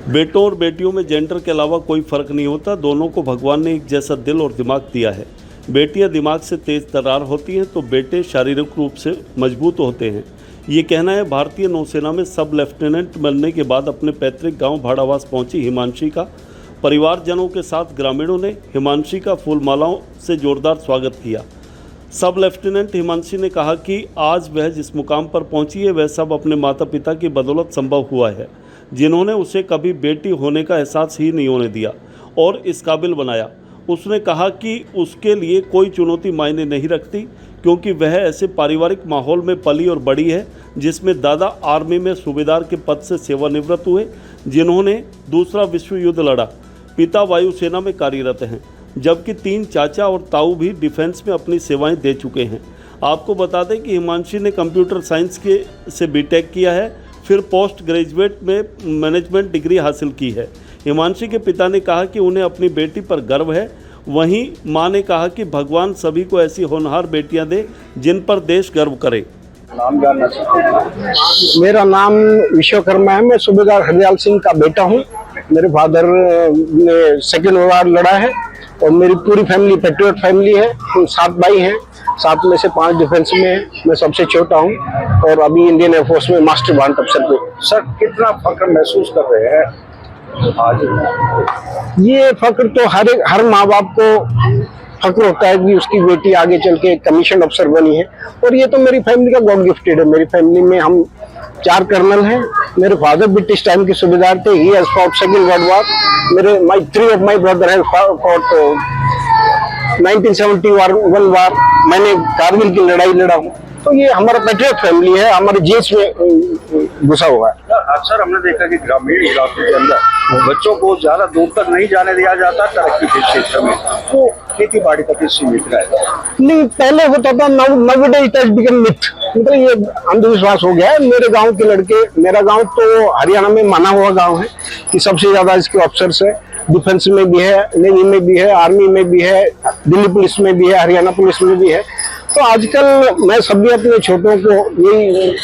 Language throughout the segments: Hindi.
बेटों और बेटियों में जेंडर के अलावा कोई फ़र्क नहीं होता। दोनों को भगवान ने एक जैसा दिल और दिमाग दिया है। बेटियां दिमाग से तेज़ तर्रार होती हैं तो बेटे शारीरिक रूप से मजबूत होते हैं। ये कहना है भारतीय नौसेना में सब लेफ्टिनेंट बनने के बाद अपने पैतृक गांव भाड़ावास पहुंची हिमांशी का परिवारजनों के साथ ग्रामीणों ने हिमांशी का फूल मालाओं से जोरदार स्वागत किया। सब लेफ्टिनेंट हिमांशी ने कहा कि आज वह जिस मुकाम पर पहुंची है वह सब अपने माता पिता की बदौलत संभव हुआ है, जिन्होंने उसे कभी बेटी होने का एहसास ही नहीं होने दिया और इस काबिल बनाया। उसने कहा कि उसके लिए कोई चुनौती मायने नहीं रखती, क्योंकि वह ऐसे पारिवारिक माहौल में पली और बड़ी है जिसमें दादा आर्मी में सूबेदार के पद से सेवानिवृत्त हुए, जिन्होंने दूसरा विश्व युद्ध लड़ा। पिता वायुसेना में कार्यरत हैं, जबकि 3 चाचा और ताऊ भी डिफेंस में अपनी सेवाएं दे चुके हैं। आपको बता दें कि हिमांशी ने कंप्यूटर साइंस से बीटेक किया है, फिर पोस्ट ग्रेजुएट में मैनेजमेंट डिग्री हासिल की है। हिमांशी के पिता ने कहा कि उन्हें अपनी बेटी पर गर्व है। वहीं मां ने कहा कि भगवान सभी को ऐसी होनहार बेटियां दे जिन पर देश गर्व करे। नाम जानना चाहूँ। मेरा नाम विश्वकर्मा है। मैं सूबेदार हरदयाल सिंह का बेटा हूँ। मेरे फादर ने सेकेंड वॉर लड़ा है और मेरी पूरी फैमिली पेट्रियट फैमिली है। हम 7 भाई हैं, 7 में से 5 डिफेंस में है। मैं सबसे छोटा हूँ और अभी इंडियन एयरफोर्स में मास्टर वारंट अफसर पे। सर, कितना फख्र महसूस कर रहे हैं आज? ये फख्र तो हर माँ बाप को फख्र होता है कि उसकी बेटी आगे चल के कमीशन अफसर बनी है, और ये तो मेरी फैमिली का गॉड गिफ्टेड है। मेरी फैमिली में हम 4 कर्नल हैं। मेरे फादर ब्रिटिश टाइम के सूबेदार थे। He has fought second world war. मेरे 3 of my brother have fought 1971 वार। मैंने कारगिल की लड़ाई लड़ा हूँ। तो ये हमारा पेट्रियट फैमिली है, हमारे जीन्स में घुसा हुआ है। अक्सर हमने देखा कि ग्रामीण इलाकों के अंदर बच्चों को ज्यादा दूर तक नहीं जाने दिया जाता तरक्की के क्षेत्र में, तो खेती बाड़ी तक सीमित रहता। नहीं, पहले होता था। Now it has become myth, मतलब ये अंधविश्वास हो गया है। मेरे गांव के लड़के, मेरा गांव तो हरियाणा में माना हुआ गांव है कि सबसे ज्यादा इसके ऑफिसर्स है। डिफेंस में भी है, नेवी में भी है, आर्मी में भी है, दिल्ली पुलिस में भी है, हरियाणा पुलिस में भी है। तो आजकल मैं सभी अपने छोटों को यही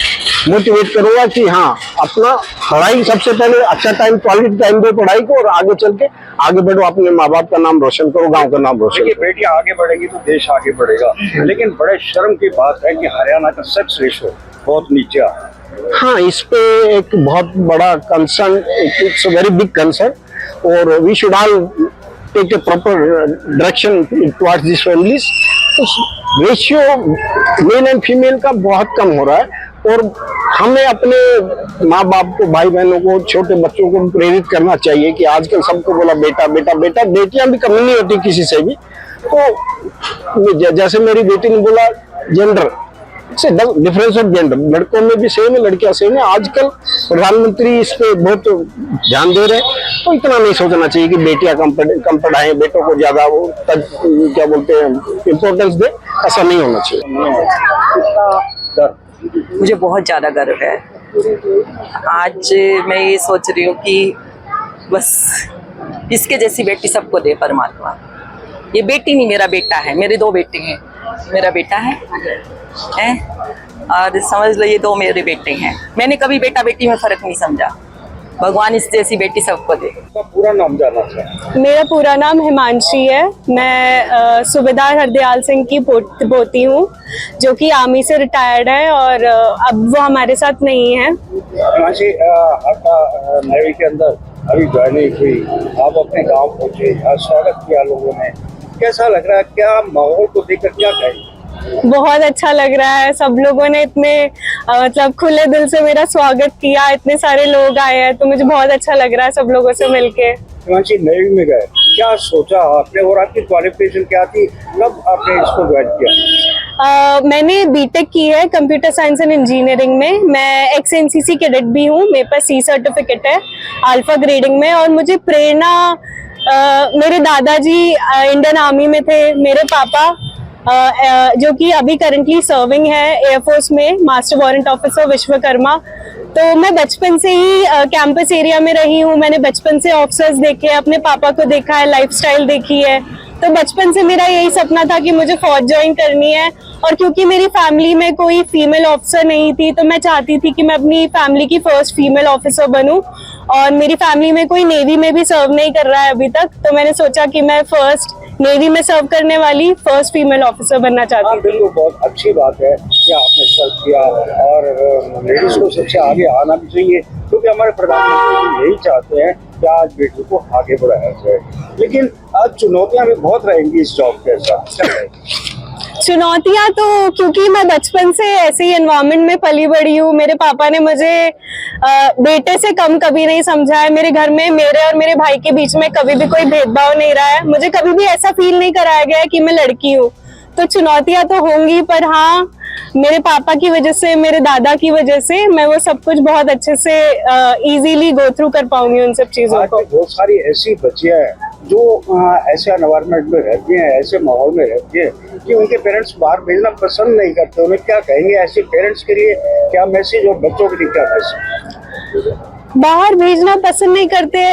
मोटिवेट करूंगा कि हाँ, अपना पढ़ाई सबसे पहले अच्छा टाइम, क्वालिटी टाइम दो पढ़ाई को, और आगे चल के आगे बढ़ो, अपने माँ बाप का नाम रोशन करो, गांव का नाम रोशन करो। बेटियां आगे बढ़ेगी तो देश आगे बढ़ेगा। लेकिन बड़े शर्म की बात है कि हरियाणा का सेक्स रेशो बहुत नीचे आ रहा है। हाँ, इस पे एक बहुत बड़ा concern, it's a very big concern, और we should all take a proper direction towards this families. Ratio male and female का बहुत कम हो रहा है, और हमें अपने माँ बाप को, भाई बहनों को, छोटे बच्चों को प्रेरित करना चाहिए कि आजकल सबको बोला बेटा बेटा बेटा, बेटियां भी कमी नहीं होती किसी से भी। तो जैसे मेरी बेटी ने बोला, जेंडर से डिफरेंस ऑफ जेंडर, लड़कों में भी सेम है, लड़कियां सेम है। आजकल प्रधानमंत्री इस पे बहुत ध्यान दे रहे हैं, तो इतना नहीं सोचना चाहिए कि बेटियां कम पढ़ाएं, बेटों को ज्यादा वो क्या बोलते हैं इम्पोर्टेंस दे। ऐसा नहीं होना चाहिए। मुझे बहुत ज़्यादा गर्व है। आज मैं ये सोच रही हूँ कि बस इसके जैसी बेटी सबको दे परमात्मा। ये बेटी नहीं, मेरा बेटा है। मेरे 2 बेटे हैं। मेरा बेटा है और समझ लो ये 2 मेरे बेटे हैं। मैंने कभी बेटा बेटी में फ़र्क नहीं समझा। भगवान इस जैसी बेटी सबको दे। पूरा नाम जानना चाहिए। मेरा पूरा नाम हिमांशी है। मैं सूबेदार हरदयाल सिंह की पोती हूँ, जो कि आर्मी से रिटायर्ड है और अब वो हमारे साथ नहीं है। हिमांशी, आपका नेवी के अंदर अभी ज्वाइनिंग हुई, आप अपने गांव पहुंचे, स्वागत किया लोगों ने, कैसा लग रहा है? क्या माहौल को देखकर क्या कहें? बहुत अच्छा लग रहा है। सब लोगों ने इतने मतलब खुले दिल से मेरा स्वागत किया। इतने सारे लोग आए हैं, तो मुझे बहुत अच्छा लग रहा है सब लोगों से मिलके। हिमांशी, नेवी में गए, क्या सोचा आपने और आपकी क्वालिफिकेशन क्या थी? कब आपने इसको ज्वाइन किया? मैंने बीटेक की है कंप्यूटर साइंस एंड इंजीनियरिंग में। मैं एक्स एनसीसी कैडेट भी हूँ। मेरे पास C सर्टिफिकेट है अल्फा ग्रेडिंग में। और मुझे प्रेरणा मेरे दादाजी इंडियन आर्मी में थे। मेरे पापा जो कि अभी करंटली सर्विंग है एयरफोर्स में, मास्टर वारंट ऑफिसर विश्वकर्मा। तो मैं बचपन से ही कैंपस एरिया में रही हूँ। मैंने बचपन से ऑफिसर्स देखे, अपने पापा को देखा है, लाइफस्टाइल देखी है। तो बचपन से मेरा यही सपना था कि मुझे फौज ज्वाइन करनी है। और क्योंकि मेरी फैमिली में कोई फीमेल ऑफिसर नहीं थी, तो मैं चाहती थी कि मैं अपनी फैमिली की फर्स्ट फीमेल ऑफिसर बनूं। और मेरी फैमिली में कोई नेवी में भी सर्व नहीं कर रहा है अभी तक, तो मैंने सोचा कि मैं फर्स्ट नेवी में सर्व करने वाली फर्स्ट फीमेल ऑफिसर बनना चाहती थी। बिल्कुल, बहुत अच्छी बात है कि आपने सर्व किया और लेडीज को सबसे आगे आना भी चाहिए, क्योंकि हमारे प्रधानमंत्री यही चाहते हैं कि आज बेटी को आगे बढ़ाया जाए। लेकिन आज चुनौतियां भी बहुत रहेंगी इस जॉब के साथ, क्या रहेगी? चुनौतियां तो, क्योंकि मैं बचपन से ऐसे ही एनवायरनमेंट में पली बड़ी हूँ, मेरे पापा ने मुझे बेटे से कम कभी नहीं समझा है। मेरे घर में मेरे और मेरे भाई के बीच में कभी भी कोई भेदभाव नहीं रहा है। मुझे कभी भी ऐसा फील नहीं कराया गया है कि मैं लड़की हूँ। तो चुनौतियां तो होंगी, पर हाँ, मेरे पापा की वजह से, मेरे दादा की वजह से मैं वो सब कुछ बहुत अच्छे से इजीली गो थ्रू कर पाऊंगी उन सब चीजों को। बहुत सारी ऐसी बच्चियां हैं जो ऐसे एनवायरनमेंट में रहती हैं, ऐसे माहौल में रहती हैं कि उनके पेरेंट्स बाहर भेजना पसंद नहीं करते। उन्हें क्या कहेंगे ऐसे पेरेंट्स के लिए, क्या मैसेज, और बच्चों के लिए क्या मैसेज? बाहर भेजना पसंद नहीं करते,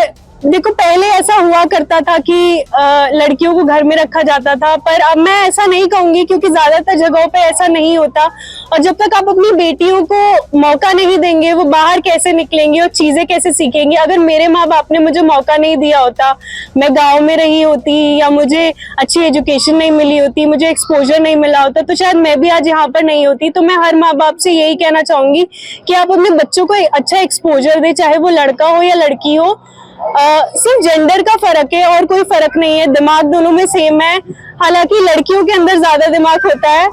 देखो पहले ऐसा हुआ करता था कि लड़कियों को घर में रखा जाता था, पर अब मैं ऐसा नहीं कहूंगी, क्योंकि ज्यादातर जगहों पे ऐसा नहीं होता। और जब तक आप अपनी बेटियों को मौका नहीं देंगे, वो बाहर कैसे निकलेंगी और चीजें कैसे सीखेंगी? अगर मेरे माँ बाप ने मुझे मौका नहीं दिया होता, मैं गाँव में रही होती या मुझे अच्छी एजुकेशन नहीं मिली होती, मुझे एक्सपोजर नहीं मिला होता, तो शायद मैं भी आज यहाँ पर नहीं होती। तो मैं हर माँ बाप से यही कहना चाहूंगी कि आप अपने बच्चों को अच्छा एक्सपोजर दे, चाहे वो लड़का हो या लड़की हो। सिर्फ जेंडर का फर्क है और कोई फर्क नहीं है, दिमाग दोनों में सेम है। हालांकि लड़कियों के अंदर ज्यादा दिमाग होता है,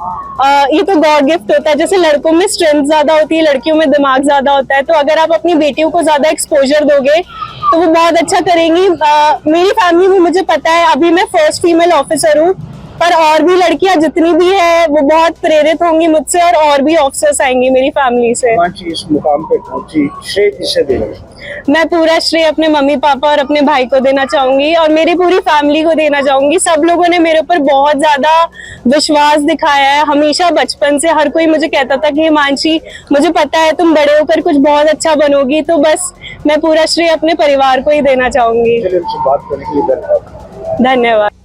ये तो गॉड गिफ्ट होता है। जैसे लड़कों में स्ट्रेंथ ज्यादा होती है, लड़कियों में दिमाग ज्यादा होता है। तो अगर आप अपनी बेटियों को ज्यादा एक्सपोजर दोगे तो वो बहुत अच्छा करेंगी। मेरी फैमिली में मुझे पता है, अभी मैं फर्स्ट फीमेल ऑफिसर हूँ, पर और भी लड़कियां जितनी भी है वो बहुत प्रेरित होंगी मुझसे, और भी ऑफिसर्स आएंगी मेरी फैमिली से। इस मुकाम पे पहुंची, श्रेय किसे देंगे? मैं पूरा श्रेय अपने मम्मी पापा और अपने भाई को देना चाहूंगी, और मेरी पूरी फैमिली को देना चाहूंगी। सब लोगों ने मेरे ऊपर बहुत ज्यादा विश्वास दिखाया है। हमेशा बचपन से हर कोई मुझे कहता था कि हिमांशी, मुझे पता है तुम बड़े होकर कुछ बहुत अच्छा बनोगी। तो बस मैं पूरा श्रेय अपने परिवार को ही देना चाहूंगी। बात करने के लिए धन्यवाद। धन्यवाद।